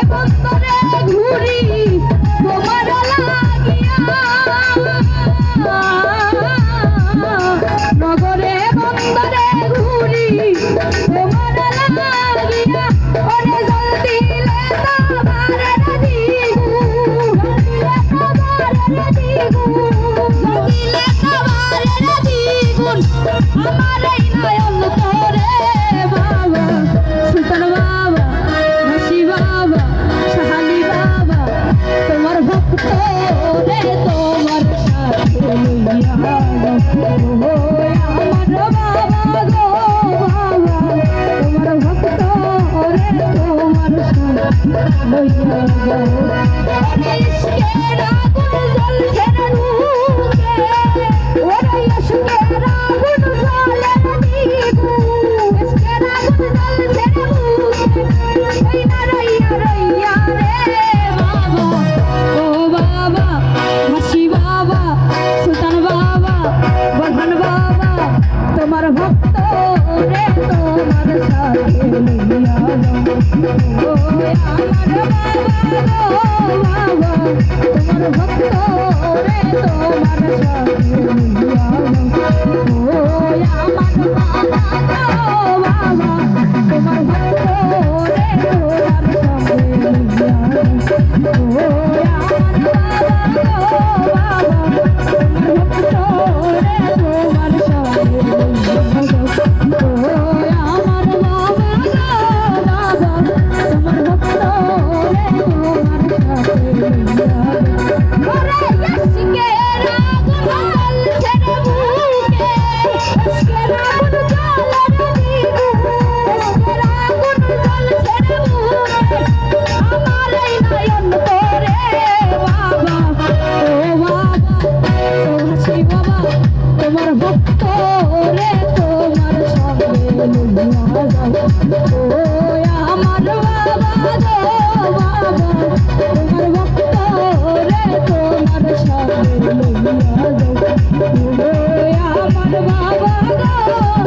বন্দরে ঘুরি তোমার লাগিয়া নগরে বন্দরে ঘুরি তোমার লাগিয়া ওরে জল দিলে তোমারে দিগু দিলে তোমারে দ্বিগুণ আমার এই নয়ন তোরে বাবা সুলতান বাবা হাসি বাবা শাহালি বাবা তোমার ভক্ত রে তোমার সাথে লইয়া গো আমার বাবা গো বাবা তোমার ভক্ত রে তোমার সাথে লইয়া গো ওরে ইশকের আগুন জ্বলছে রে বুকে ওরে ইশকের আগুন জ্বলে দিগু ইশকের আগুন জ্বলছে রে বুকে ওই না রইয়া রইয়া রে বাবা ও বাবা হাসি বাবা সুলতান বাবা বরহান বাবা তোমার ভক্ত রে তোমার সাথে লইয়া যাও ও আমার বাবা গো বাবা তোমার ভক্ত রে তোমার সাথে লইয়া যাও ও আমার বাবা গো বাবা তোমার ভক্ত রে তোমার সাথে লইয়া যাও ও আমার বাবা গো বাবা তোমার ভক্ত রে তোমার সাথে লইয়া যাও ও আমার বাবা গো বাবা তোমার ভক্ত রে তোমার সাথে লইয়া যাও ওরে ইশকের আগুন জ্বলছে রে বুকে ইশকের আগুন জ্বলে রে দিগু ইশকের আগুন জ্বলছে রে বুকে আমার এই নয়ন তোরে বাবা ও বাবা ও হাসি বাবা তোমার ভক্ত রে তোমার সঙ্গে লইয়া যাও ও আমার বাবা গো বাবা তোমার ভক্ত রে তোমার সঙ্গে লইয়া যাও ও আমার বাবা গো